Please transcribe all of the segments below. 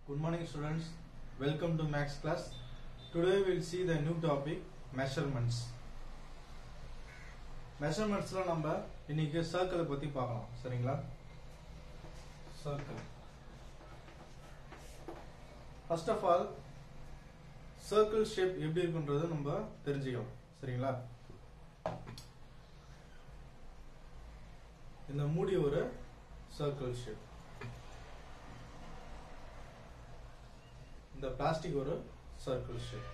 Good morning students, welcome to Max class. Today we will see the new topic measurements. Measurements la நம்ம இன்னைக்கு circle பத்தி பார்க்கலாம் சரிங்களா? Circle. First of all circle shape எப்படி இருக்குன்றது நம்ம தெரிஞ்சுக்கலாம் சரிங்களா? இந்த மூடி ஒரு circle shape. இந்த பிளாஸ்டிக் ஒரு சர்க்கிள் ஷேப்.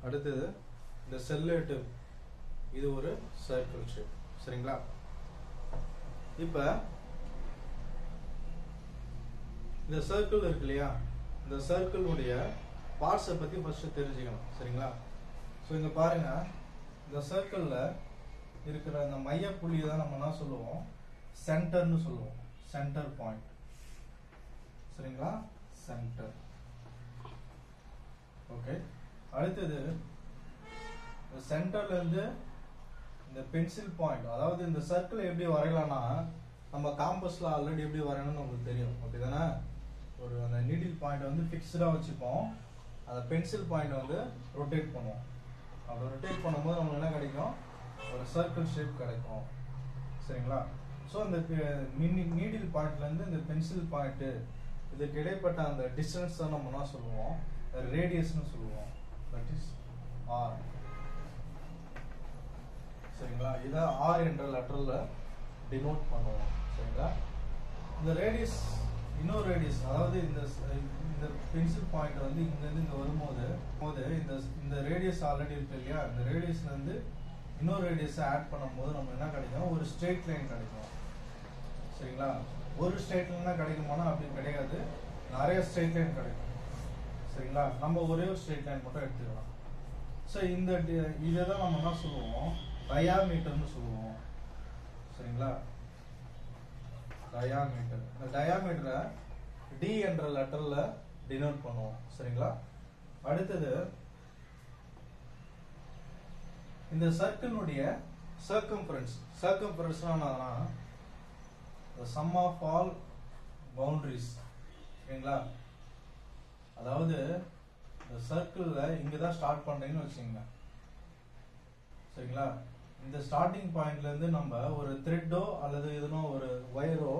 அடுத்தது இந்த செல்லேட்டு இது ஒரு சர்க்கிள் ஷேப் சரிங்களா? இப்ப இந்த சர்க்கிள் இருக்கு இல்லையா, இந்த சர்க்கிள் உடைய பார்ட்ஸை பத்தி ஃபர்ஸ்ட் தெரிஞ்சுக்கணும் சரிங்களா? ஸோ இங்க பாருங்க, இந்த சர்க்கிள்ல இருக்கிற அந்த மைய புள்ளியை தான் நம்ம என்ன சொல்லுவோம், சென்டர்னு சொல்லுவோம், சென்டர் பாயிண்ட் சரிங்களா? சென்டர். ஓகே, அடுத்தது சென்டர்ல இருந்து இந்த பென்சில் பாயிண்ட், அதாவது இந்த சர்க்கிள் எப்படி வரையலாம்னா நம்ம காம்பஸ்ல ஆல்ரெடி எப்படி வரையணும்னு நமக்கு தெரியும். ஓகே தானே? ஒரு அந்த நீடில் பாயிண்ட் வந்து ஃபிக்ஸ்டா வச்சுப்போம், அந்த பென்சில் பாயிண்ட் வந்து ரொட்டேட் பண்ணுவோம். அப்படி ரொட்டேட் பண்ணும்போது நமக்கு என்ன கிடைக்கும், ஒரு சர்க்கிள் ஷேப் கிடைக்கும் சரிங்களா? ஸோ அந்த நீடில் பாயிண்ட்ல இருந்து இந்த பென்சில் பாயிண்ட் இதுக்கு இடைப்பட்ட அந்த டிஸ்டன்ஸ் தான் நம்ம என்ன சொல்லுவோம், ரேடியஸ்னு சொல்லுவோம். தட் இஸ் ஆர் சரிங்களா? இதை ஆர் என்ற லெட்டர்ல டினோட் பண்ணுவோம் சரிங்களா? இந்த ரேடியஸ் இன்னொரு ரேடியஸ், அதாவது இந்த பென்சில் பாயிண்ட் வந்து இங்க இருந்து இங்க வரும்போது இந்த ரேடியஸ் ஆல்ரெடி இருக்கு இல்லையா, இந்த ரேடியஸ்ல இருந்து இன்னொரு ரேடியஸ் ஆட் பண்ணும்போது நம்ம என்ன கிடைக்கும், ஒரு ஸ்ட்ரெயிட் லைன் கிடைக்கும் சரிங்களா? ஒரு ஸ்ட்ரெயிட் லைன் தான் கிடைக்குமானா அப்படி கிடையாது, நிறைய ஸ்ட்ரெயிட் லைன் கிடைக்கும் சரிங்களா? நம்ம ஒரே ஒரு ஸ்ட்ரெயிட் லைன் மட்டும் எடுத்துக்கலாம். ஸோ இதை தான் நம்ம என்ன சொல்லுவோம், டயாமீட்டர்னு சொல்லுவோம் சரிங்களா? டயாமீட்டர். இந்த டயாமீட்டரை டி என்ற லெட்டர்ல டினோட் பண்ணுவோம் சரிங்களா? அடுத்தது இந்த சர்க்கிளுடைய சர்க்கம்ஃபரன்ஸ்னா the sum of all boundaries சரிங்களா? அதாவது இந்த சர்க்கிள்ல இங்க தான் ஸ்டார்ட் பண்றீங்கன்னு வச்சுக்கோங்க சரிங்களா? இந்த ஸ்டார்டிங் பாயிண்ட்ல இருந்து நம்ம ஒரு த்ரெட்டோ அல்லது எதுனோ ஒரு வயரோ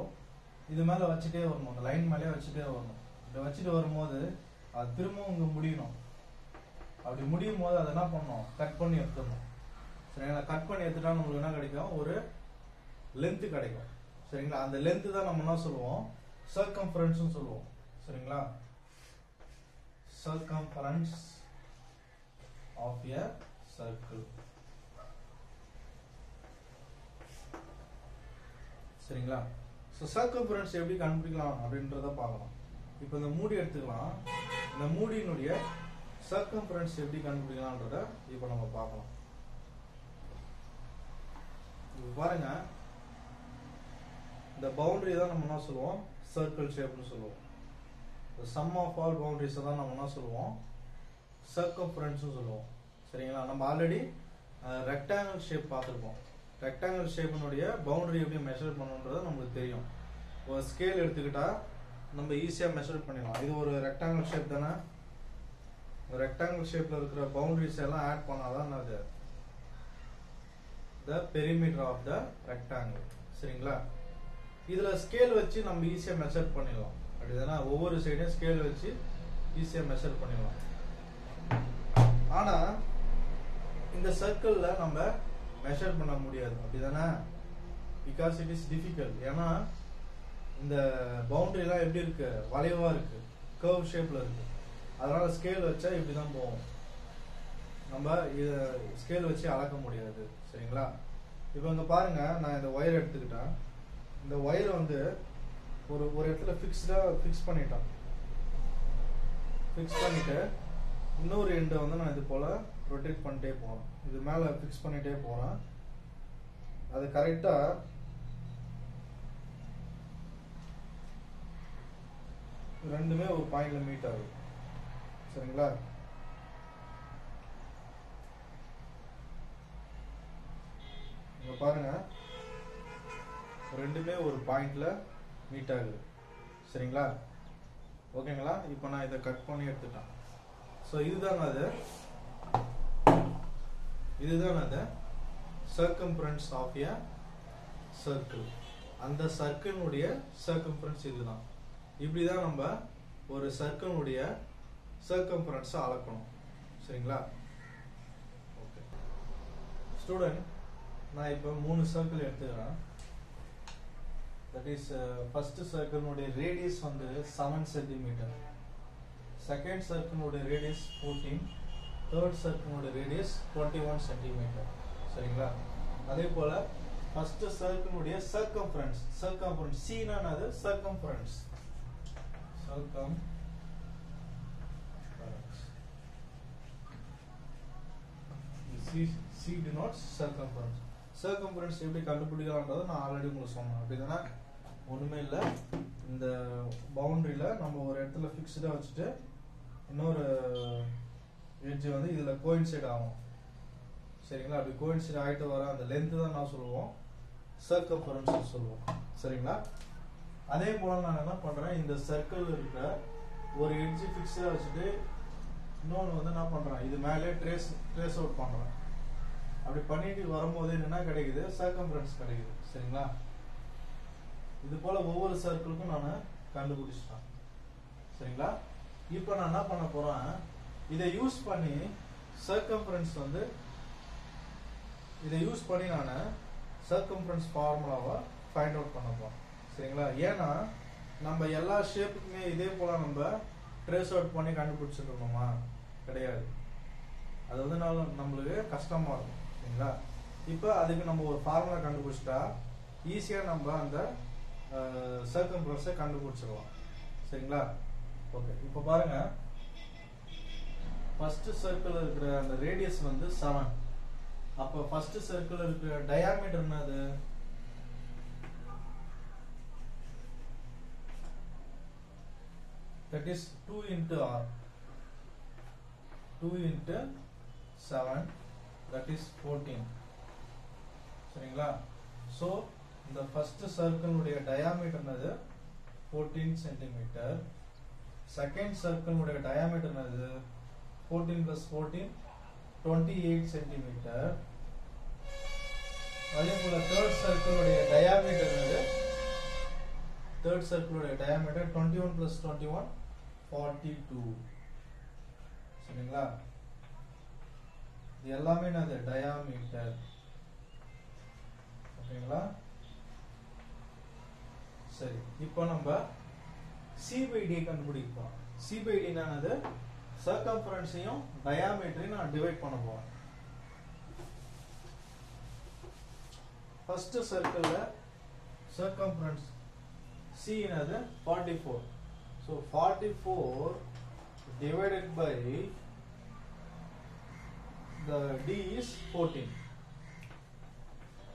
இது மேல வச்சுட்டே வரணும், அந்த லைன் மேலே வச்சுட்டே வரணும். இப்படி வச்சுட்டு வரும்போது அது திரும்பவும் இங்க முடியணும். அப்படி முடியும் போது அதை என்ன பண்ணணும், கட் பண்ணி எடுத்துடணும் சரிங்களா? கட் பண்ணி எடுத்துட்டா நம்மளுக்கு என்ன கிடைக்கும், ஒரு லென்த் கிடைக்கும் சரிங்களா? அந்த லென்த் தான் நம்ம என்ன சொல்லுவோம், சர்க்கம்ஃபரன்ஸ் சொல்லுவோம் சரிங்களா? சர்க்கம்ஃபரன்ஸ் ஆஃப் எ சர்க்கிள் சரிங்களா? ஸோ சர்க்கம்ஃபரன்ஸ் எப்படி கண்டுபிடிக்கலாம் அப்படின்றத பார்க்கலாம். இப்போ இந்த மூடி எடுத்துக்கலாம், இந்த மூடியினுடைய சர்க்கம்ஃபரன்ஸ் எப்படி கண்டுபிடிக்கலாம்ன்றத இப்போ நம்ம பார்க்கலாம். பாருங்க, இந்த பவுண்டரி தான் நம்ம என்ன சொல்லுவோம், சர்க்கிள் ஷேப்னு சொல்லுவோம். the sum of all boundaries தான் நம்ம என்ன சொல்லுவோம், சர்க்கம்ஃபரன்ஸ் சொல்லுவோம் சரிங்களா? நம்ம ஆல்ரெடி ரெக்டாங்கிள் ஷேப் பார்த்துருப்போம். ரெக்டாங்கிள் ஷேப்னுடைய பவுண்டரி எப்படி மெஷர் பண்ணணுன்றது நமக்கு தெரியும். ஒரு ஸ்கேல் எடுத்துக்கிட்டா நம்ம ஈஸியா மெஷர் பண்ணிடலாம். இது ஒரு ரெக்டாங்கிள் ஷேப் தானே, ரெக்டாங்கிள் ஷேப்ல இருக்கிற பவுண்டரிஸ் எல்லாம் ஆட் பண்ணாதான் அது the perimeter of the rectangle சரிங்களா? இதுல ஸ்கேல் வச்சு நம்ம ஈஸியா மெஷர் பண்ணிடலாம். அப்படிதானா? ஒவ்வொரு சைடையும் ஸ்கேல் வச்சு ஈஸியா மெஷர் பண்ணிடலாம். ஆனா இந்த சர்க்கிள்ல நம்ம மெஷர் பண்ண முடியாது அப்படிதானே? Because it is difficult. ஏன்னா இந்த பவுண்டரி எல்லாம் எப்படி இருக்கு, வளைவா இருக்கு, கர்வ் ஷேப்ல இருக்கு. அதனால ஸ்கேல் வச்சா இப்படிதான் போகும், நம்ம இத ஸ்கேல் வச்சு அளக்க முடியாது சரிங்களா? இப்போ இங்க பாருங்க, நான் இந்த ஒயர் எடுத்துக்கிட்டேன், இந்த ஒயர் வந்து ஒரு இடத்துல ஃபிக்ஸ் பண்ணிட்டேன். ஃபிக்ஸ் பண்ணிட்டு இன்னொரு எண்டை வந்து நான் இது போல ரொட்டேட் பண்ணிட்டே போறேன், இது மேல ஃபிக்ஸ் பண்ணிட்டே போறேன். அது கரெக்டா ரெண்டுமே ஒரு பாயிண்ட்ல மீட் ஆகுது சரிங்களா? இங்க பாருங்க, ரெண்டுமே ஒரு பாயிண்ட்ல மீட் ஆகுது சரிங்களா? ஓகேங்களா? இப்போ நான் இதை கட் பண்ணி எடுத்துட்டேன். ஸோ இதுதான் அது சர்க்கம்ஃபரன்ஸ் ஆஃப் எ சர்க்கிள். அந்த சர்க்கிளுடைய சர்க்கம்ஃபரன்ஸ் இதுதான். இப்படி தான் நம்ம ஒரு சர்க்கிளுடைய சர்க்கம்ஃபரன்ஸை அளக்கணும். சரிங்களா? ஓகே ஸ்டூடெண்ட், நான் இப்போ 3 சர்க்கிள் எடுத்துக்கிறேன். தட் இஸ் ஃபர்ஸ்ட் சர்க்கிளுடைய ரேடியஸ் வந்து 7 சென்டிமீட்டர், செகண்ட் சர்க்கிளுடைய ரேடியஸ் 14, தேர்ட் சர்க்கிளுடைய ரேடியஸ் 21 சென்டிமீட்டர். சரிங்களா? அதே போல ஃபர்ஸ்ட் சர்க்கிளுடைய சர்க்கம்ஃபரன்ஸ் C னானது circumference C denotes circumference. Circumference எப்படி கண்டுபிடிக்கலாம்ன்றதை நான் ஆல்ரெடி உங்களுக்கு சொன்னேன். அப்படின்னா ஒண்ணுமே இல்லை, இந்த பவுண்டரியில நம்ம ஒரு இடத்துல ஃபிக்ஸ்டா வச்சுட்டு இன்னொரு எட்ஜ் வந்து இதுல கோயின்சைட் ஆகும். சரிங்களா? அப்படி கோயின்சைட் ஆகிட்டு வர அந்த லென்த் தான் நான் சொல்லுவோம் சர்க்கம்ஃபரன்ஸ் சொல்லுவோம். சரிங்களா? அதே போல நான் என்ன பண்றேன், இந்த சர்க்கிள் இருக்கிற ஒரு எட்ஜ் ஃபிக்ஸா வச்சுட்டு இன்னொன்று வந்து என்ன பண்றேன், இது மேலே ட்ரேஸ் அவுட் பண்றேன். அப்படி பண்ணிட்டு வரும்போது என்ன கிடைக்குது, சர்க்கம்ஃபரன்ஸ் கிடைக்குது. சரிங்களா? இது போல ஒவ்வொரு சர்க்கிளுக்கும் நான் கண்டுபிடிச்சிட்டேன். சரிங்களா? இப்போ நான் என்ன பண்ண போறேன், இதை யூஸ் பண்ணி சர்க்கம்ஃபரன்ஸ் வந்து இதை யூஸ் பண்ணி நான் சர்க்கம்ஃபரன்ஸ் ஃபார்முலாவை ஃபைண்ட் அவுட் பண்ண போறேன். சரிங்களா? ஏன்னா நம்ம எல்லா ஷேப்புக்குமே இதே போல நம்ம ட்ரேஸ் அவுட் பண்ணி கண்டுபிடிச்சிருக்கோமா? கிடையாது. அது வந்து நம்மளுக்கு கஷ்டமா இருக்கும். சரிங்களா? இப்போ அதுக்கு நம்ம ஒரு ஃபார்முலா கண்டுபிடிச்சிட்டா ஈஸியா நம்ம அந்த சர்க்கம்ஃபரன்ஸை கண்டுபிடிச்சிடலாம். சரிங்களா? ஓகே, இப்போ பாருங்க, ஃபர்ஸ்ட் சர்க்கிள் இருக்கிற அந்த ரேடியஸ் வந்து 7. அப்போ ஃபர்ஸ்ட் சர்க்கிள் இருக்கிற டயாமீட்டர் என்னது? That is 2 into R. 2 into 7, that is 14. சரிங்களா? So the first circle உடைய diameter என்னது? 14 centimeter. Second circle உடைய diameter என்னது? 14 plus 14, 28 centimeter. அதே போல third circle உடைய diameter என்னது? Third circle உடைய diameter 21 plus 21, 42. சரிங்களா? இது எல்லாமே என்னது? diameter. ஓகேங்களா? சரி, இப்போ நம்ம C/D கண்டுபிடிப்போம். C/D என்னது? சர்க்கம்ஃபரன்ஸையும் டயாமீட்டரையும் நான் டிவைட் பண்ண போறேன். ஃபர்ஸ்ட் சர்க்கிள்ல சர்க்கம்ஃபரன்ஸ் C என்னது? 44. So 44 divided by the D is 14.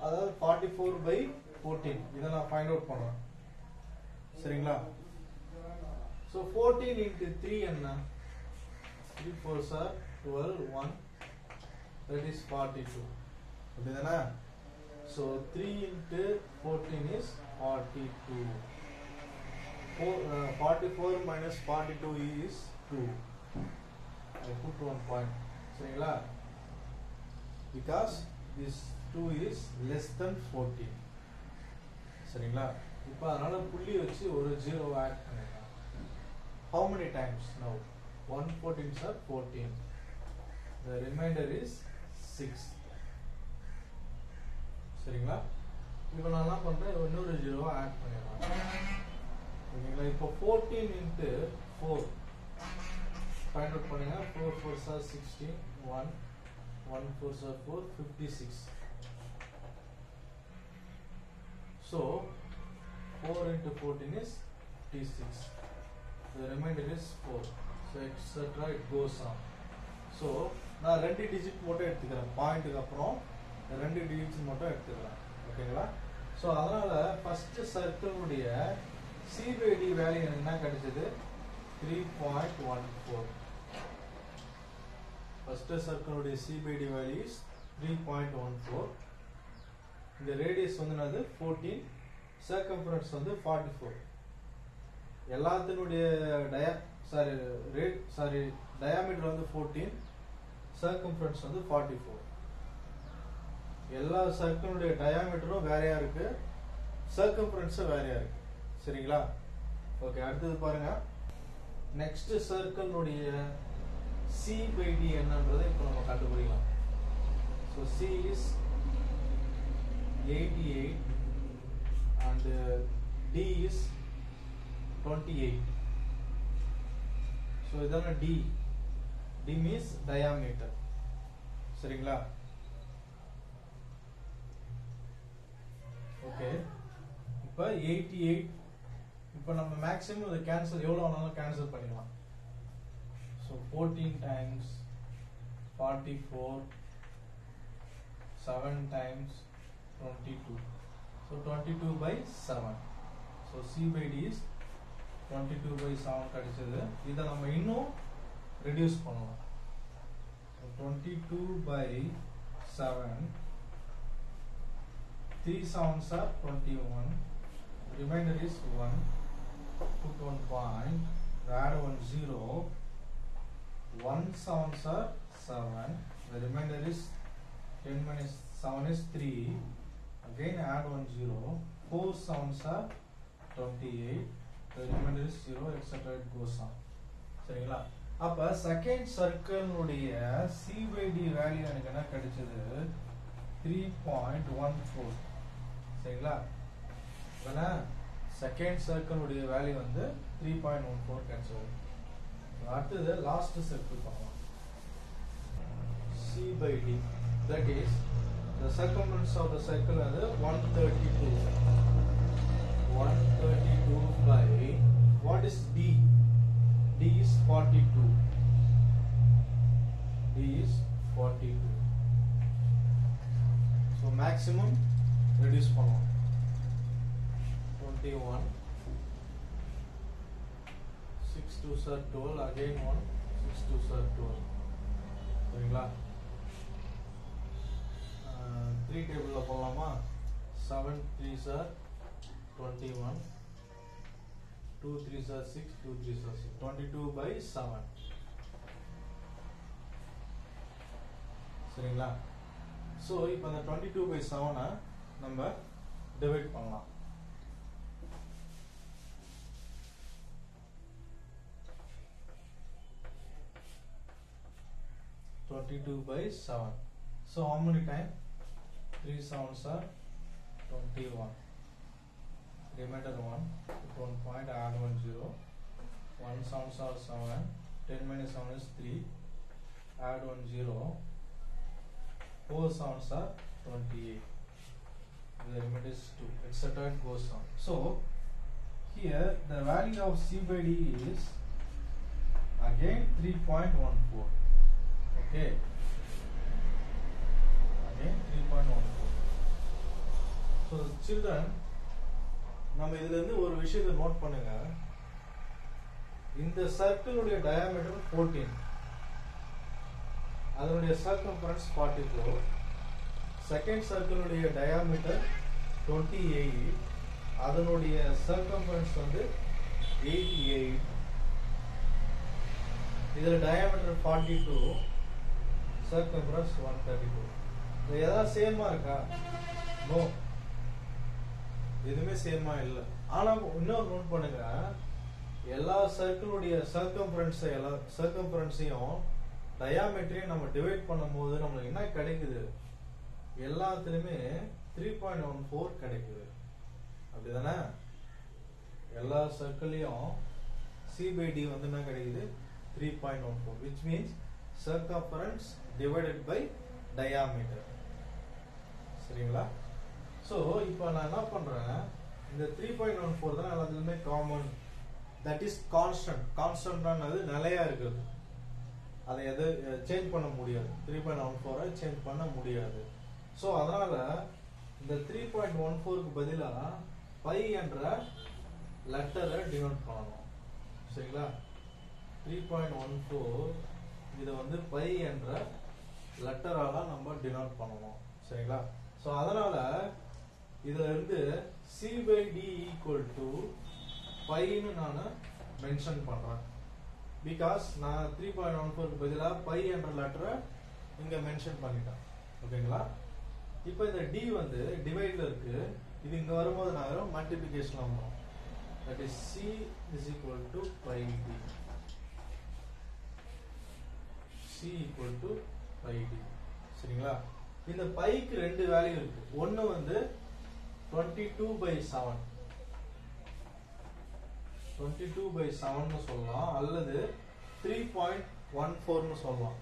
அதாவது 44 by 14. இதை நான் ஃபைண்ட் அவுட் பண்றேன். சரிங்களா? So 14 into 3 என்ன? 3 4s are 12, 1, that is 42. அப்படிதானே? So 3 into 14 is 42. 44 minus 42 is 2. I put 1 point. சரிங்களா? Because this 2 is less than 14. சரிங்களா? இப்போ அதனால புள்ளி வச்சு ஒரு 0 ஆட் பண்ணிடலாம். How many times now? 1 14s are 14. The remainder is 6. சரிங்களா? இப்போ நான் என்ன பண்றேன், இன்னொரு 0 ஆட் பண்ணிடலாம். ஓகேங்களா? இப்போ 14 into 4 ஃபைண்ட் அவுட் பண்ணுங்க. 4 4s are 16, 1 1 4s are 4, 56. So 4 into 14 is 56. The remainder is 4. So etc. it goes on. So நான் 2 டிஜிட் மட்டும் எடுத்துக்கிறேன். பாயிண்ட்டுக்கு அப்புறம் 2 டிஜிட் மட்டும் எடுத்துக்கிறேன். ஓகேங்களா? ஸோ அதனால ஃபர்ஸ்ட் சர்க்கிளுடைய C/D வேல்யூ என்ன கிடைச்சது? 3.14. ஃபர்ஸ்ட் சர்க்கிளுடைய C/D வேல்யூ இஸ் 3.14. இந்த ரேடியஸ் வந்து என்னது? 14, சர்க்கம்ஃபரன்ஸ் வந்து 44. எல்லாத்தினுடைய டயாமீட்டர் வந்து 14, சர்க்கம்ஃபரன்ஸ் வந்து 44. எல்லா சர்க்கிளுடைய டயாமீட்டரும் வேறையா இருக்கு, சர்க்கம்ஃபரன்ஸும் வேறையா இருக்கு. சரிங்களா? ஓகே, அடுத்தது பாருங்க. நெக்ஸ்ட் சர்க்கிளுடைய C/D என்னன்றதை இப்போ நம்ம கண்டுபிடிக்கலாம். So C is 88 and D is 28. So இதான D means diameter. சரிங்களா? ஓகே, இப்போ 88. இப்போ நம்ம மேக்ஸிமம் இதை கேன்சல் எவ்வளோ ஆனாலும் கேன்சல் பண்ணிடலாம். So 14 times 44, 7 times 22. So 22/7. So C/D is 22/7 கிடைச்சது. இதை நம்ம இன்னும் ரெடியூஸ் பண்ணலாம். 22/7, 3 7s are 21. Remainder is 1. Put 1 point. Add 1 0. 1 7s are 7. The remainder is 10 minus 7 is 3. Again add 1 0. 4 7s are 28. The remainder is 0, etc. It goes on. சரிங்களா? அப்ப second circle உடைய C/D value எனக்கு என்ன கிடைச்சது? 3.14. சரிங்களா? அப்பனா செகண்ட் சர்க்கிள் உடைய value வந்து 3.14 கிடைச்சது. அடுத்தது லாஸ்ட் சர்க்கிள் பார்க்கலாம். C/D, that is the circumference of the circle is 132. 132 by what is D? D is 42. D is 42. So maximum reduce பண்ணலாம். 21. 6 2s are 12. Again 1. 6 2s are 12. சரிங்களா? 3 டேபிள்ல போடலாமா? 7 3s are 21. 2 3s are 6. 2 3s are 6. 22/7. சரிங்களா? So இப்போ அந்த 22/7 நம்ம divide பண்ணலாம். (22/7). So how many times? 3 7s are 21. Remainder 1. Put 1 point. Add 1 0. 1 7s are 7. 10 minus 7 is 3. Add 1 0. 4 7s are 28. The remainder is 2, etc. It goes on. So here the value of C/D is again 3.14. Okay, again 3.14. So children, நம்ம இதுல இருந்து ஒரு விஷயத்தை note பண்ணுங்க. இந்த சர்க்கிளுடைய diameter 14, அதனுடைய circumference 44. Second சர்க்கிளுடைய diameter 28, அதனுடைய circumference வந்து 88. இதுல டயாமீட்டர் 42, சர்க்கம்ஃபரன்ஸ் 132. இது ஏதாவது சேமா இருக்கா? நோ, எதுவுமே சேமா இல்லை. ஆனா இன்னொரு நோட் பண்ணுங்க, எல்லா சர்க்கிளுடைய சர்க்கம்ஃபரன்ஸையும் டயாமீட்டரையும் நம்ம டிவைட் பண்ணும்போது நம்மளுக்கு என்ன கிடைக்குது? எல்லாத்துலயுமே 3.14 கிடைக்குது. அப்படிதானே? எல்லா சர்க்கிளையும் C/D வந்து என்ன கிடைக்குது? 3.14, which means circumference divided by diameter. சரிங்களா? ஸோ இப்போ நான் என்ன பண்றேன், இந்த 3.14 தான் எல்லாத்துலயுமே காமன், தட் இஸ் கான்ஸ்டன்ட். கான்ஸ்டன்ட்னானது நிலையா இருக்குது, அதை எது சேஞ்ச் பண்ண முடியாது. 3.14 சேஞ்ச் பண்ண முடியாது. ஸோ அதனால இந்த 3.14க்கு பதிலா பை என்ற லெட்டரை டினோட் பண்ணணும். சரிங்களா? 3.14 இதை வந்து பை என்ற லெட்டரால நம்ம டினோட் பண்ணணும். சரிங்களா? ஸோ அதனால இதுல இருந்து C/D equal to பைன்னு நான் மென்ஷன் பண்றேன். பிகாஸ் நான் 3.14 பதிலா பை என்ற லெட்டரை இங்க மென்ஷன் பண்ணிட்டேன். ஓகேங்களா? இப்போ இந்த d வந்து டிவைட்ல இருக்கு. இது இங்க வரும்போது நான் மல்டிப்ளிகேஷன்ல வரும். That is c is equal to pi d. c equal to pi d. சரிங்களா? இந்த பைக்கு ரெண்டு வேல்யூ இருக்கு. ஒன்னு வந்து 22/7 22/7 னு சொல்லலாம், அல்லது 3.14 னு சொல்லலாம்.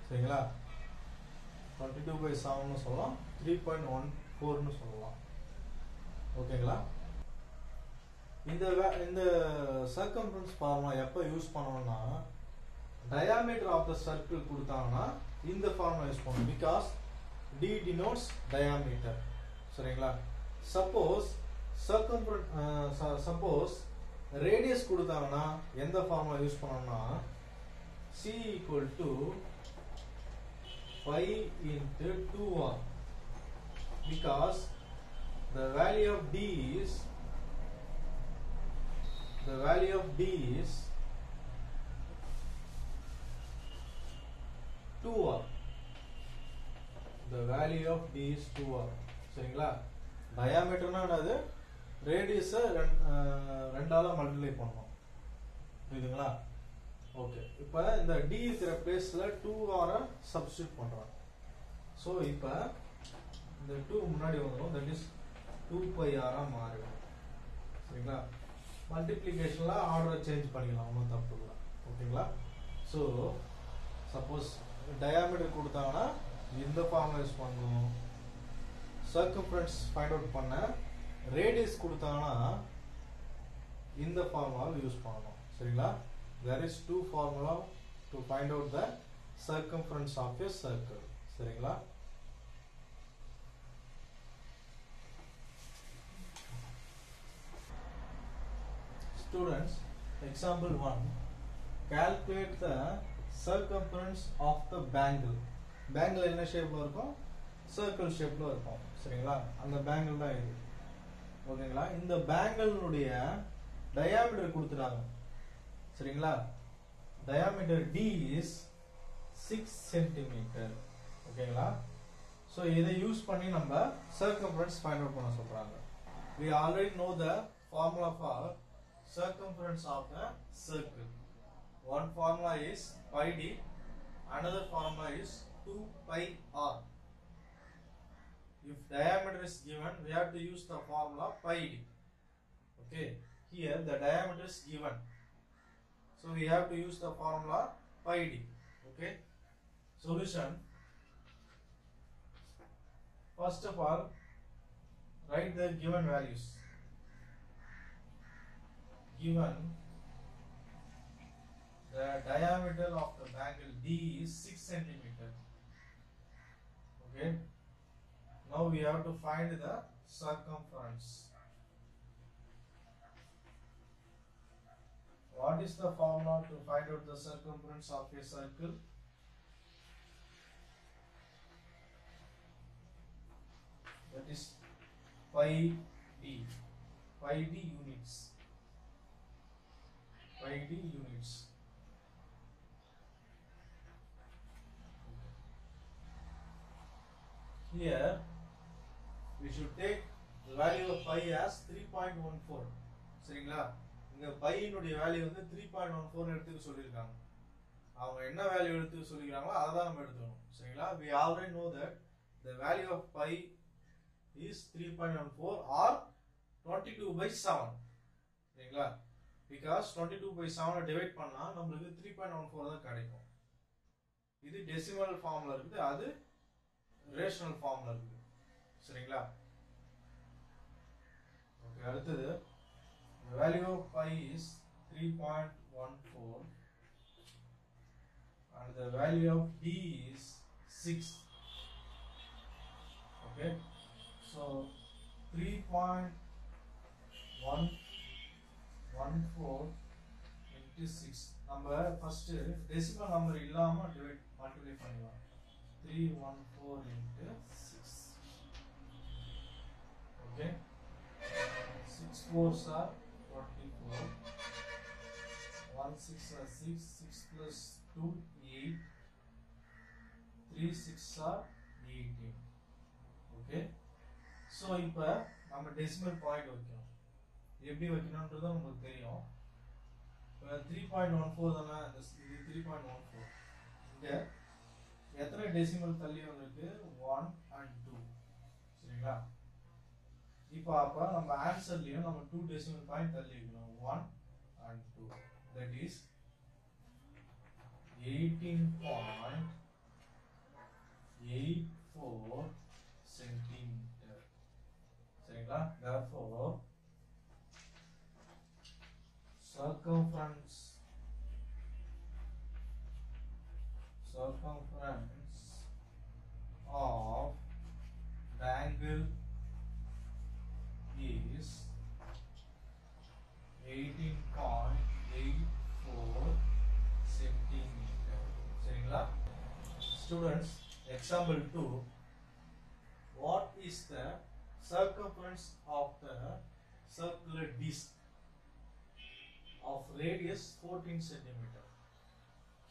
சரிங்களா? 22/7 னு சொல்லலாம், 3.14 னு சொல்லலாம். ஓகேங்களா? இந்த சர்க்கம்ஃபரன்ஸ் ஃபார்முலா எப்ப யூஸ் பண்ணணும்னா, டயாமீட்டர் ஆஃப் த சர்க்கிள் கொடுத்தாங்கன்னா இந்த ஃபார்முலா யூஸ் பண்ணணும். Because d denotes diameter. சரிங்களா? சப்போஸ் ரேடியஸ் கொடுத்தாங்கன்னா எந்த ஃபார்முலா யூஸ் பண்ணணும்னா c equal to pi into 2r, because the value of d is 2r. The value of d is 2r. சரிங்களா? டயாமீட்டர்னா என்னது? Radius ரெண்டால மல்டிப்ளை பண்ணணும். புரியுதுங்களா? ஓகே. இப்போ இந்த d இருக்கிற பிளேஸ்ல 2r சப்ஸ்டிட்யூட் பண்றோம். சோ இப்போ இந்த 2 முன்னாடி வந்துரும். தட் இஸ் 2πr மாறிடும். சரிங்களா? மல்டிப்ளிகேஷன்ல ஆர்டர் சேஞ்ச் பண்ணிக்கலாம், ஒன்றும் தப்பு இல்லை. ஓகேங்களா? சோ சப்போஸ் டயாமீட்டர் கொடுத்தாங்கன்னா இந்த ஃபார்முலா யூஸ் பண்ணணும். சர்க்கம்ஃபரன்ஸ் ஃபைண்ட் அவுட் பண்ண ரேடியஸ் கொடுத்தாங்கன்னா இந்த ஃபார்முலா யூஸ் பண்ணணும். சரிங்களா? there is two formula to find out the circumference of a circle. சரிங்களா? Students, example 1, calculate the circumference of the bangle. Bangle என்ன ஷேப்ல இருக்கும்? சர்க்கிள் ஷேப்ல இருக்கும். சரிங்களா? அந்த பேங்கிள் தான் இது. ஓகேங்களா? இந்த பேங்கிளுடைய டயாமீட்டர் கொடுத்துட்டாங்க. சரிங்களா? Diameter d is 6 cm. ஓகேங்களா? சோ இதை யூஸ் பண்ணி நம்ம circumference find out பண்ண சொல்றாங்க. We already know the formula for circumference of a circle. One formula is pi d, another formula is 2πr. If diameter is given, we have to use the formula pi d. Okay, here the diameter is given, so we have to use the formula pi d. Okay, solution. First of all, write the given values. Given the diameter of the bangle d is 6 cm. Okay, now we have to find the circumference. What is the formula to find out the circumference of a circle? That is pi d. Pi d units. Pi d units. Here we should take the value of pi as 3.14. சரிங்களா? இங்க pi னுடைய value வந்து 3.14 எடுத்துக்க சொல்லிருக்காங்க. அவங்க என்ன value எடுத்துக்க சொல்லிருக்காங்களோ அத தான் நம்ம எடுத்துக்கணும். சரிங்களா? We already know that the value of pi is 3.14 or 22/7. சரிங்களா? because 22/7 டிவைட் பண்ணா நமக்கு 3.14 தான் கிடைக்கும். இது டெசிமல் ஃபார்ம்ல இருக்குது, அது ரேஷனல் ஃபார்ம்ல இருக்குது. சரிங்களா? ஓகே, அடுத்து the value of pi is 3.14 and the value of d is 6. Okay, so 3.14 into 6. நம்ம first decimal number இல்லாம multiply பண்ணிடலாம். 314 into 6. Okay, 6 4s are 24. 1 6 are 6, 6 plus 2 8, 3 6 are 18. Okay, so இப்போ நம்ம டெசிமல் பாயிண்ட் வைக்கணும். எப்படி வைக்கணும்ன்றது நமக்கு தெரியும். இப்போ 3.14 தானே, இது 3.14. இங்க எத்தனை டெசிமல் தள்ளி வந்திருக்கு? 1 and 2. சரிங்களா? இப்போ அப்ப நம்ம ஆன்சர்லயும் நம்ம 2 டெசிமல் பாயிண்ட் தள்ளி வைக்கணும். 1 and 2. That is 18.84 centimeter. சரிங்களா? Therefore, circumference of the angle is 18.84 centimeter. சரிங்களா? Students, example 2. What is the circumference of the circular disc of radius 14 centimeter?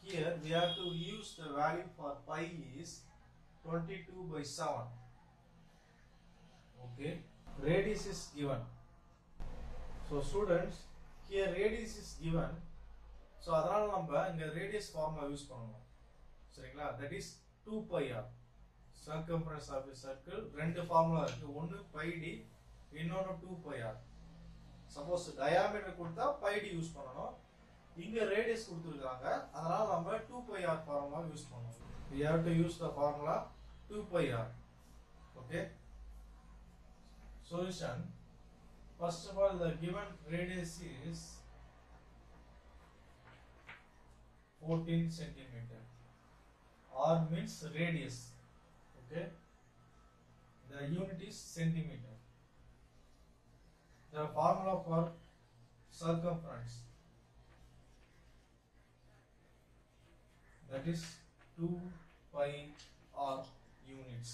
Here we have to use the value for pi is 22/7. Okay, radius is given. So students, here radius is given. So அதனால நம்ம இங்க radius formula use பண்ணனும். சரிங்களா? That is 2 pi r. Circumference of a circle ரெண்டு formula இருக்கு. ஒன்னு pi d, இன்னொன்னு 2 pi r. Suppose diameter கொடுத்தா pi d யூஸ் பண்ணனும். இங்க radius கொடுத்திருக்காங்க. அதனால நம்ம 2 pi r ஃபார்முலா யூஸ் பண்ணனும். We have to use the formula 2 pi r. Okay? Solution. First of all, the given radius is 14 centimeter. R means radius. Okay? The unit is centimeter. The formula for circumference, that is 2 pi r units.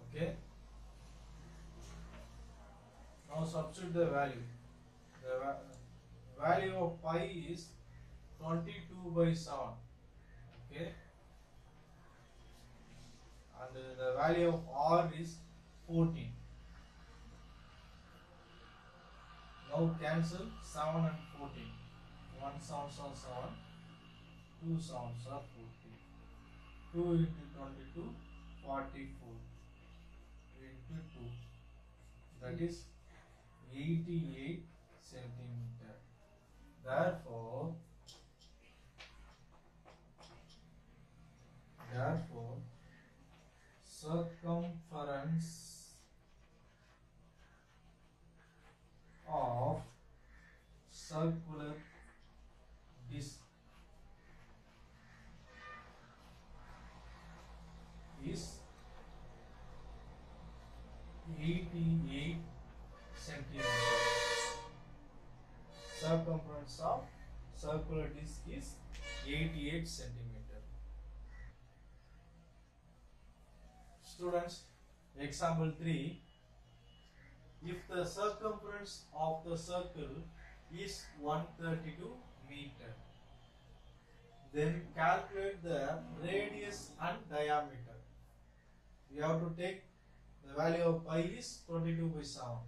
Okay? Now substitute the value. The value of pi is 22/7. Okay, and the value of r is 14. Now cancel 7 and 14. 1 7 are 7, 2 7 are 14. 2 into 22, 44 into 2. That is 88 centimeter. Therefore, circumference of circular disc is 88 centimeter. Circumference of circular disc is 88 centimeter. Students, example 3. If the circumference of the circle is 132 meter, then calculate the radius and diameter. We have to take the value of pi is 22/7.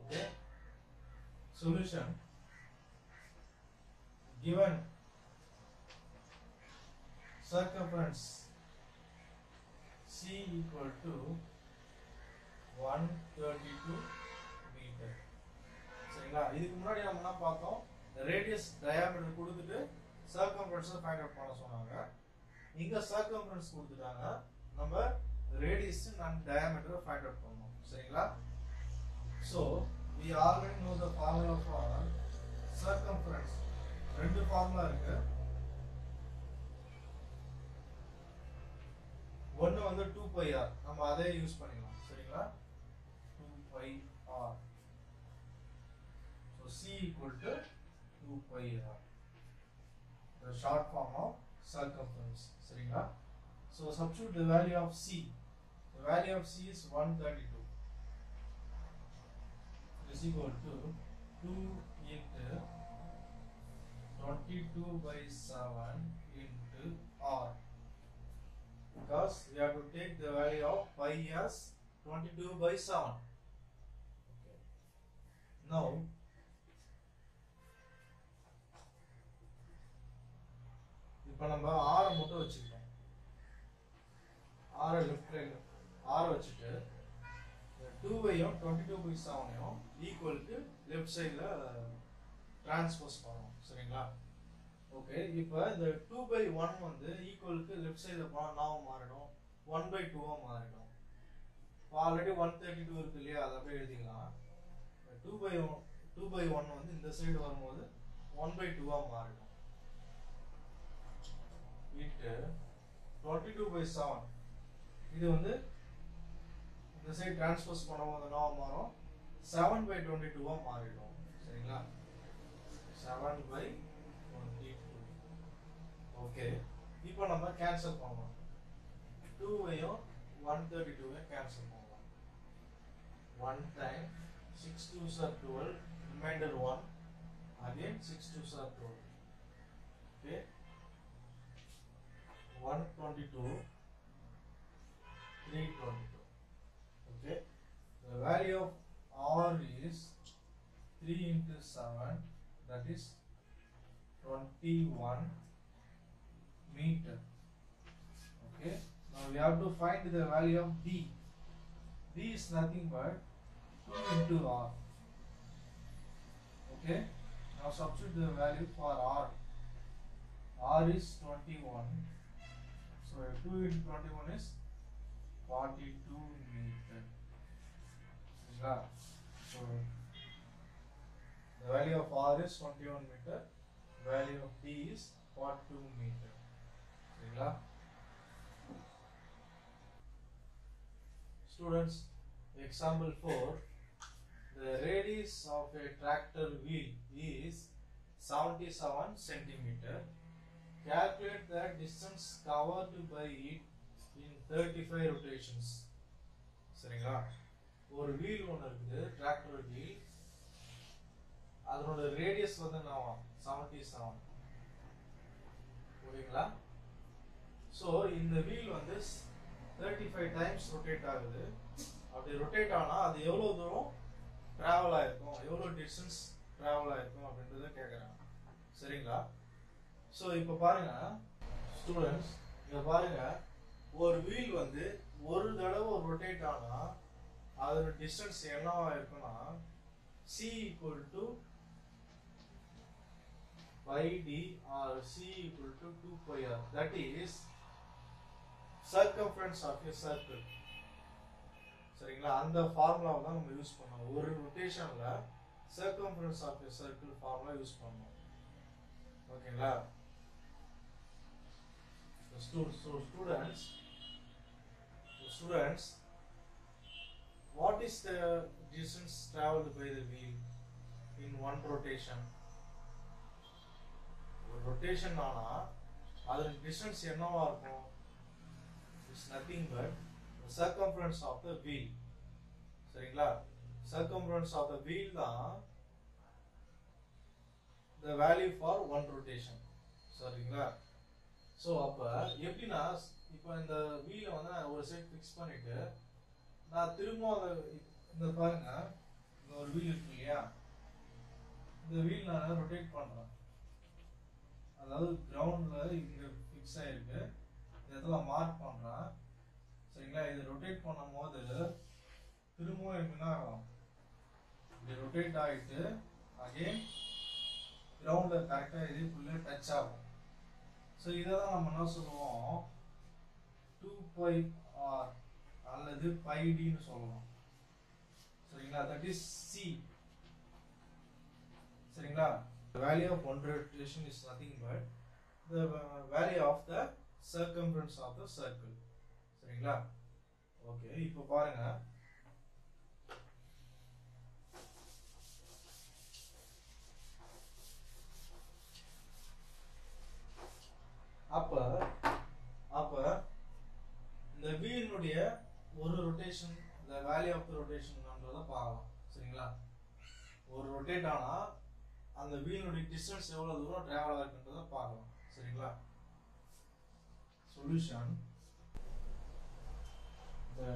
Okay. Solution. Given circumference C equal to 132 meter. சரிங்களா? இதுக்கு முன்னாடி நம்ம என்ன பார்த்தோம்? radius diameter கொடுத்துட்டு circumference find out பண்ண சொன்னாங்க. இங்க circumference கொடுத்துட்டாங்க. நம்ம radius and diameter find out பண்ணனும். சரிங்களா? So we already know the formula for circumference. ரெண்டு ஃபார்முலா இருக்கு. ஒன்னு வந்து 2 pi r, நம்ம அதே யூஸ் பண்ணிக்கலாம். சரிங்களா? 2 pi r. So C equal to 2 pi r. The short form of circumference. சரிங்களா? So substitute the value of C. The value of C is 132. Is equal to 2 into 22 by 7 into r, because we have to take the value of pi as 22 by 7. Okay. Now இப்போ நம்ம r மட்டும் வச்சுக்கிட்டோம். r left r வச்சுட்டு 2வையும் 22 by 7ஐயும் equal to left சைடுல transpose பண்ணோம். சரிங்களா? Okay, இப்போ இந்த 2 by 1 வந்து ஈக்குவல் டு லெஃப்ட் சைடுல போனா நாம மாறிடும், 1 by 2 மாறிடும். ஆல்ரெடி 132 இருக்கு இல்லையா, அதை அப்படியே எழுதிக்கலாம். 2 by 1 வந்து இந்த சைடு வரும்போது 1 by 2 மாறிடும். இன்ட்டு 22 by 7, இது வந்து இந்த சைடு டிரான்ஸ்போஸ் பண்ணும்போது என்ன மாறும், 7 by 22 மாறிடும். சரிங்களா? 7 by 22. ஓகே, இப்போ நம்ம கேன்சல் பண்ணலாம். 2வையும் 132வையும் கேன்சல் பண்ணலாம். 1 time 6 2s are 12, remainder 1, again 6 2s are 12. Okay, 122, 322. Okay, the value of r is 3 into 7, that is 21 meter. Okay, now we have to find the value of d. D is nothing but 2 into r. Okay, now substitute the value for r. R is 21, so 2 into 21 is 42 meter. So the value of r is 21 meter, value of d is 42 meter. Students, example 4, the radius of a tractor wheel is 77 centimeter. Calculate the distance covered by it in 35 rotations. சரிங்களா? ஒரு wheel ஒன்று இருக்குது, tractor wheel. அதனோட radius வந்து என்னவா, 77. ஓகேங்களா? So இந்த wheel வந்து 35 டைம்ஸ் ரொட்டேட் ஆகுது. அப்படி ரொட்டேட் ஆனால் அது எவ்வளோ தூரம் ட்ராவல் ஆயிருக்கும், எவ்வளோ டிஸ்டன்ஸ் ட்ராவல் ஆயிருக்கும் அப்படின்றத கேட்குறாங்க. சரிங்களா? ஸோ இப்போ பாருங்க ஸ்டூடெண்ட்ஸ், இங்கே பாருங்க, ஒரு வீல் வந்து ஒரு தடவை ரொட்டேட் ஆனால் அதோட டிஸ்டன்ஸ் என்னவா இருக்குன்னா c equal to pi d or c equal to 2 pi r. That is circumference of a circle. சரிங்களா? அந்த ஃபார்முலாவை தான் நம்ம யூஸ் பண்ணோம். ஒரு ரொட்டேஷன்ல circumference of a circle formula use பண்ணோம். ஓகேங்களா? Students, what is the distance traveled by the wheel in one rotation? ஒரு rotation ஆனா அதோட distance என்னவா இருக்கும்? It's nothing but the circumference of the wheel. சரிங்களா? Circumference of the wheel தான் the value for one rotation. சரிங்களா? So அப்போ எப்படின்னா, இப்போ இந்த வீலை வந்து நான் ஒரு சைட் ஃபிக்ஸ் பண்ணிட்டு நான் திரும்ப அதை இந்த பாருங்க, இந்த ஒரு வீல் இருக்கு இல்லையா, இந்த வீல் நான் ரொட்டேட் பண்ணுறேன். அதாவது கிரவுண்டில் இங்கே ஃபிக்ஸ் ஆகிருக்கு, இந்த இடத்துல மார்க் பண்ணுறேன். சரிங்களா? இது ரொட்டேட் பண்ணும் போது திரும்பவும் எனக்கு என்ன ஆகும், இப்படி ரொட்டேட் ஆகிட்டு அகெயின் கிரவுண்டில் கரெக்டாக இதுக்குள்ளே டச் ஆகும். ஸோ இதை தான் நம்ம என்ன சொல்லுவோம், 2 pi r அல்லது pi d ன்னு சொல்லலாம். சரிங்களா? that is c. சரிங்களா? the value of one rotation is nothing but the value of the circumference of the circle. சரிங்களா? ஓகே, இப்போ பாருங்க, அப்ப இந்த வீலினுடைய ஒரு rotation, the value of the rotation நம்மள பார்க்கலாம். சரிங்களா? ஒரு ரொட்டேட் ஆனா அந்த அந்த வீலுடைய டிஸ்டன்ஸ் எவ்வளவு தூரம் டிராவல் ஆகுன்றத பார்க்கலாம். சரிங்களா? Solution the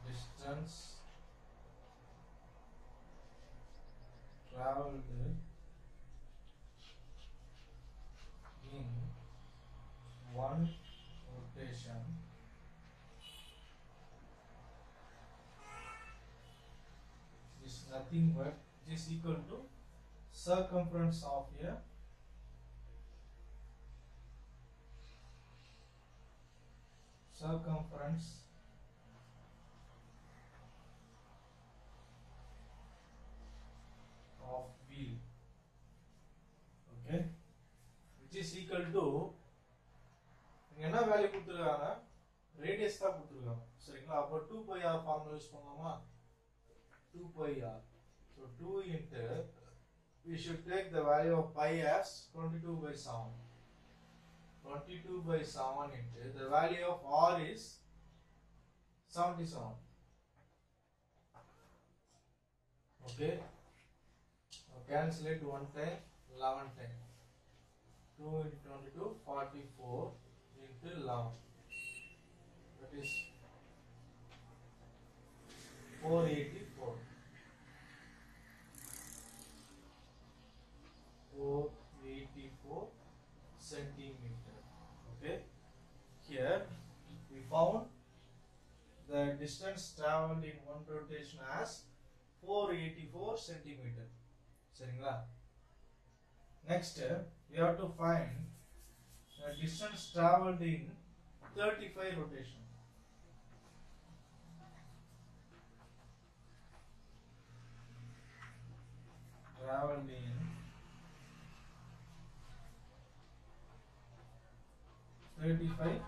distance traveled in one rotation is nothing but it is equal to circumference of a circumference of wheel, okay, which is equal to இங்க என்ன வேல்யூ கொடுத்திருக்காங்க, ரேடியஸ் தான் கொடுத்திருக்காங்க. சரிங்களா? அப்ப 2 pi r ஃபார்முலா யூஸ் பண்ணலாமா? 2 pi r, so 2 into we should take the value of pi as 22/7. 22/7 into the value of r is 77. Okay, so cancel it 1 time, 11 time. 2 into 22, 44 into 11. That is 484. 484 centimeter. Okay, here we found the distance traveled in one rotation as 484 centimeter. சரிங்களா? Next we have to find the distance traveled in 35 rotation. Traveled in 35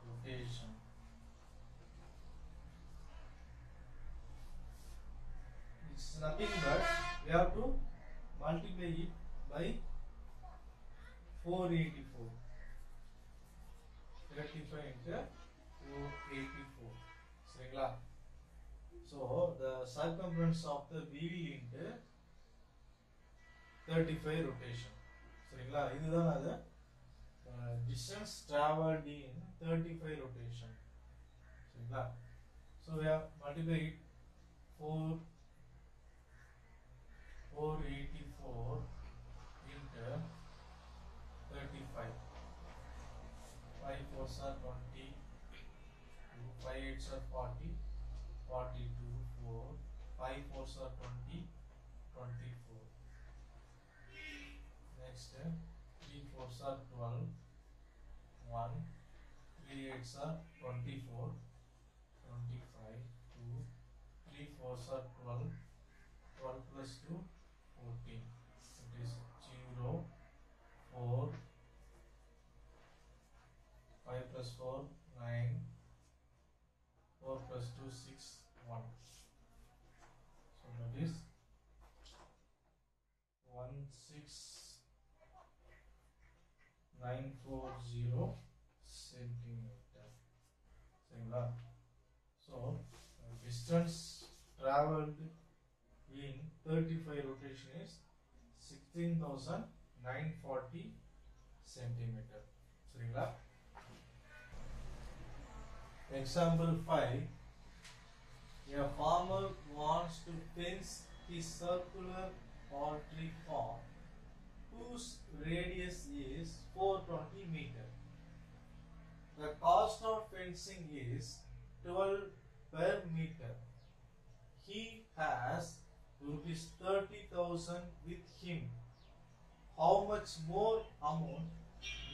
rotation. It's nothing but we have to multiply it by 484. 35 into 484. சரிங்களா? So the circumference of the wheel into 35 rotation. சரிங்களா? இதுதான் அது distance traveled in 35 rotation. சரிங்களா? So we have multiply it 484 into 35. 5 4s are 20, 5 8s are 40, 42, 4, 5 4s are 20, 24. Next 3 4s are 12, 1, 3 8s are 24, 25, 2, 3 4s are 12, 12 plus 2, 14. It is 0, 4, 5 plus 4, 9, 4 plus 2, 6, 1. So that is 16940 centimeter. சரிங்களா? So distance traveled in 35 rotation is 16,940 centimeter. சரிங்களா? Example 5. A farmer wants to fence his circular poultry farm whose radius is 420 meter. The cost of fencing is 12 per meter. He has rupees 30,000 with him. How much more amount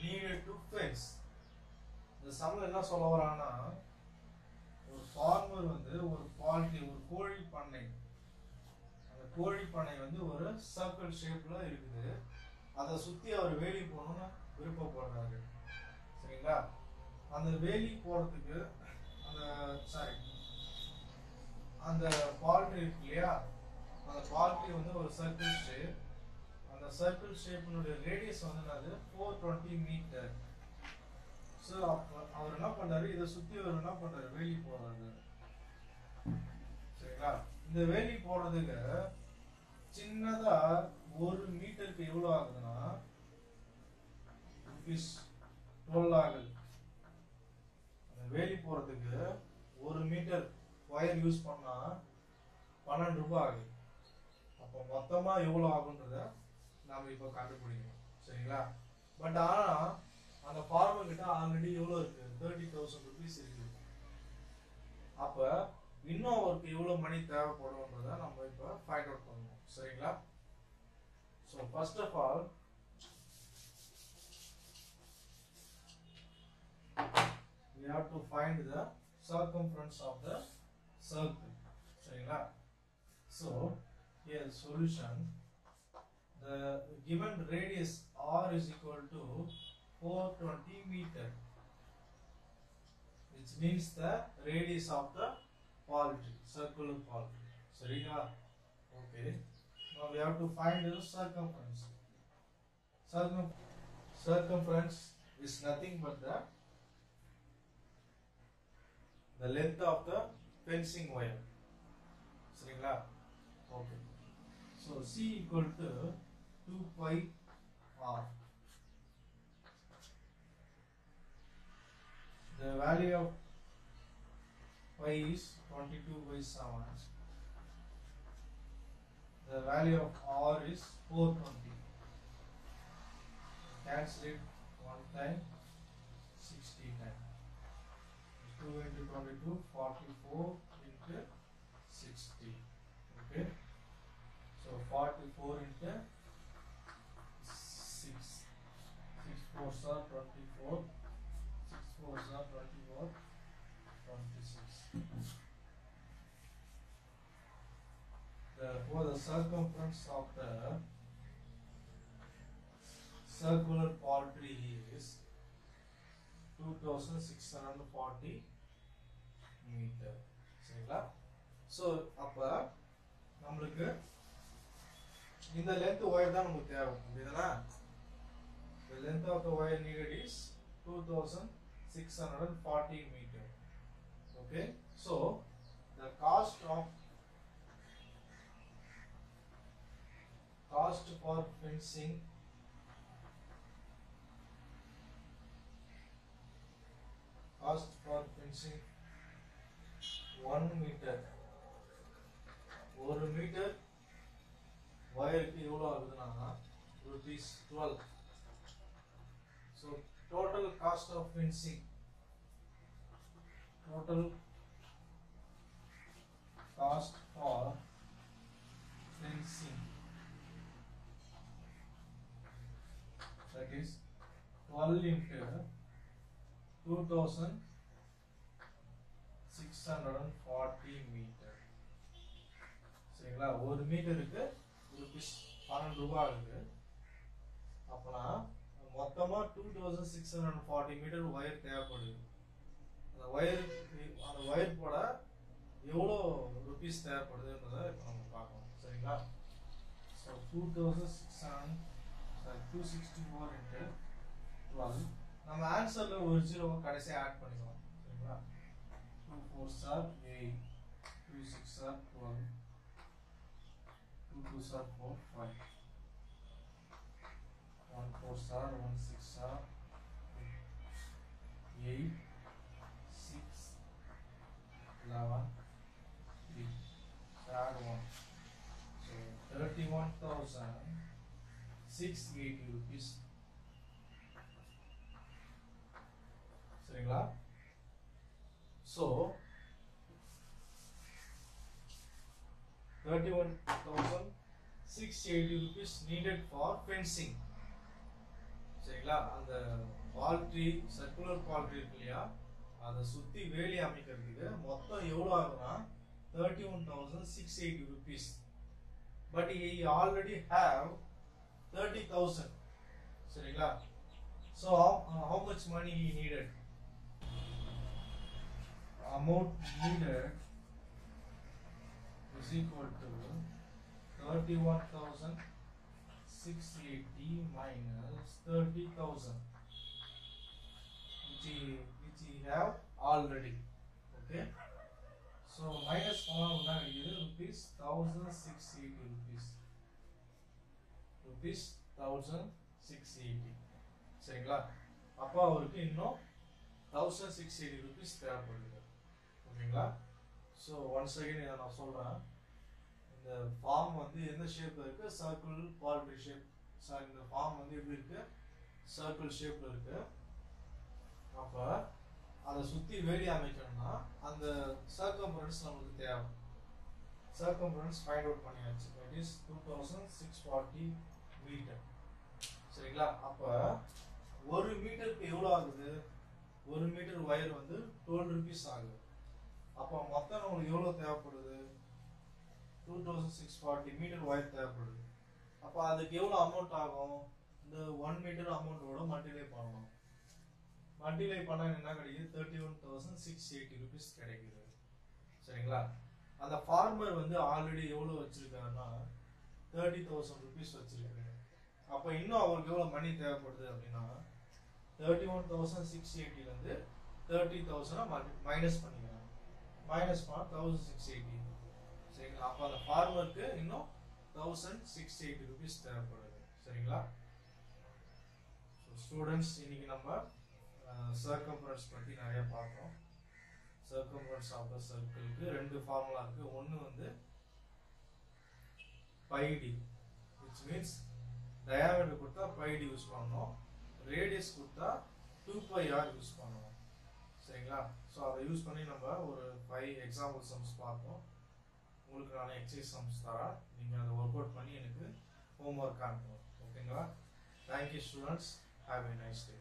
needed to fence? இந்த சம்ல என்ன சொல்ல வரானா, ஒரு farmer வந்து ஒரு poultry, ஒரு கோழி பண்ணை, அந்த கோழி பண்ணை வந்து ஒரு சர்க்கிள் ஷேப்ல இருக்குது. அதை சுத்தி அவர் வேலி போடணும்னு விருப்பப்படுறாரு. சரிங்களா? அந்த வேலி போறதுக்கு அந்த பால்ட்ரி இருக்கு இல்லையா, அந்த பால்ட்ரி வந்து ஒரு சர்க்கிள் ஷேப். அந்த சர்க்கிள் ஷேப்பினுடைய ரேடியஸ் வந்து என்னது, 420 மீட்டர். ஸோ அவர் என்ன பண்றாரு, இதை சுத்தி அவர் என்ன பண்றாரு, வேலி போடுறாரு. சரிங்களா? இந்த வேலி போடுறதுக்கு சின்னதா ஒரு மீட்டருக்கு எவ்வளவு ஆகுதுன்னா rupees 12 ஆகுது. அந்த வேலி போறதுக்கு ஒரு மீட்டர் ஒயர் யூஸ் பண்ணா 12 ரூபாய் ஆகுது. அப்போ மொத்தமா எவ்வளவு ஆகுன்றத நாம இப்ப கண்டுபிடிக்கணும். சரிங்களா? பட் ஆனா அந்த ஃபார்மர் கிட்ட ஆல்ரெடி எவ்வளவு இருக்கு? 30,000 rupees இருக்கு. அப்ப இன்னும் அவருக்கு எவ்வளவு மணி தேவைப்படும்ன்றத நம்ம இப்ப ஃபைண்ட் அவுட் பண்ணணும். சரிங்களா? So first of all, we have to find the circumference of the circle. சரிங்களா? So here solution, the given radius r is equal to 420 meter, which means the radius of the polytree, circular polytree. சரிங்களா? Okay. Now we have to find the circumference. Circumference is nothing but the length of the fencing wire. சரிங்களா? Okay. So C equal to 2 pi r. The value of pi is 22/7. The value of r is 420. Cancel it one time, 60 times. 2 into 22, 44 into 60. Okay. So 44 into 6. 6 4s are 24. 6 4s are 24. 26. Therefore, the circumference of the circular polytree is 2640 meter. சரிங்களா? So அப்ப நம்மளுக்கு இந்த length wire தான் நமக்கு தேவை. புரியுதா? The length of the wire needed is 2640 meter. Okay? So the cost for fencing cost for fencing 1 meter. 1 meter wire எவ்வளவு ஆகுதுன்னா rupees 12. So total cost of fencing, total cost for fencing, that is 12 into 2640 meter. சரிங்களா? ஒரு மீட்டருக்கு rupees 12 ரூபாய் ஆகுது. அப்பனா மொத்தமா 2640 metre wire தேவைப்படுது. அந்த ஒயர் போட எவ்வளோ rupees தேவைப்படுதுன்றத இப்போ நம்ம பார்க்கணும். சரிங்களா? So 264 into 12. நம்ம ஆன்சர்ல ஒரு ஜீரோ கடைசியா ஆட் பண்ணிக்கலாம். சரிங்களா? 2 4s are 8, 2 6s are 12, 2 2s are 4, 5, 1 4s are 1 6s are 8, 6, 11, 3. Add 1. So 31,680 rupees. சரிங்களா? So 31,680 rupees needed for fencing. சரிங்களா? அந்த poultry, circular poultry இருக்கு இல்லையா, அதை சுத்தி வேலி அமைக்கிறதுக்கு மொத்தம் எவ்வளவு ஆகும்னா 31,680 rupees. But he already have 30,000. சரிங்களா? So how much money he needed? Amount needed is equal to 31,680 minus 30,000, which he have already. Okay. So minus rupees 1,680 rupees. rupees 1680. சரிங்களா? அப்போ அவருக்கு இன்னும் 1680 rupees தேவைப்படுது. ஓகேங்களா? ஸோ ஒன்ஸ் அகைன் இதை நான் சொல்கிறேன். இந்த ஃபார்ம் வந்து எந்த ஷேப்பில் இருக்குது? Circle quadri shape. சார் இந்த ஃபார்ம் வந்து எப்படி இருக்குது? சர்க்கிள் ஷேப்பில் இருக்குது. அப்போ அதை சுற்றி வேலி அமைக்கணும்னா அந்த சர்க்கம்ஃபரன்ஸ் நமக்கு தேவை. சர்க்கம்ஃபரன்ஸ் ஃபைண்ட் அவுட் பண்ணியாச்சு. That is 2640 meter. சரிங்களா? அப்போ 1 மீட்டருக்கு எவ்வளோ ஆகுது? 1 மீட்டர் ஒயர் வந்து 12 rupees ஆகுது. அப்போ மொத்தம் நம்மளுக்கு எவ்வளோ தேவைப்படுது? 2640 மீட்டர் ஒயர் தேவைப்படுது. அப்போ அதுக்கு எவ்வளோ அமௌண்ட் ஆகும்? இந்த 1 மீட்டர் அமௌண்ட்டோட மல்டிப்ளை பண்ணணும். மல்டிப்ளை பண்ணா என்ன கிடைக்குது? 31,680 rupees கிடைக்குது. சரிங்களா? அந்த ஃபார்மர் வந்து ஆல்ரெடி எவ்வளோ வச்சிருக்காருன்னா 30,000 rupees வச்சிருக்காரு. அப்போ இன்னும் அவருக்கு எவ்வளோ மணி தேவைப்படுது அப்படின்னா 31,680 இருந்து 30,000 மைனஸ் பண்ணிக்கிறாங்க. மைனஸ் பண்ணா 1,680. சரிங்களா? அப்போ அந்த ஃபார்மருக்கு இன்னும் 1,680 rupees தேவைப்படுது. சரிங்களா? ஸ்டூடெண்ட்ஸ், இன்னைக்கு நம்ம சர்க்கம்ஃபரன்ஸ் பற்றி நிறைய பார்த்தோம். சர்க்கம்ஃபரன்ஸ் ஆஃப் த சர்க்கிளுக்கு 2 ஃபார்முலா இருக்கு. ஒன்று வந்து πd, which means டயாமீட்டர் கொடுத்தா πd யூஸ் பண்ணணும், ரேடியஸ் கொடுத்தா 2πr யூஸ் பண்ணணும். சரிங்களா? ஸோ அதை யூஸ் பண்ணி நம்ம ஒரு 5 எக்ஸாம்பிள் சம்ஸ் பார்த்தோம். உங்களுக்கு நான் எக்ஸசைஸ் சம்ஸ் தரேன். நீங்கள் அதை ஒர்க் அவுட் பண்ணி எனக்கு ஹோம்ஒர்க் அனுப்பணும். ஓகேங்களா? Thank you students. Have a nice day.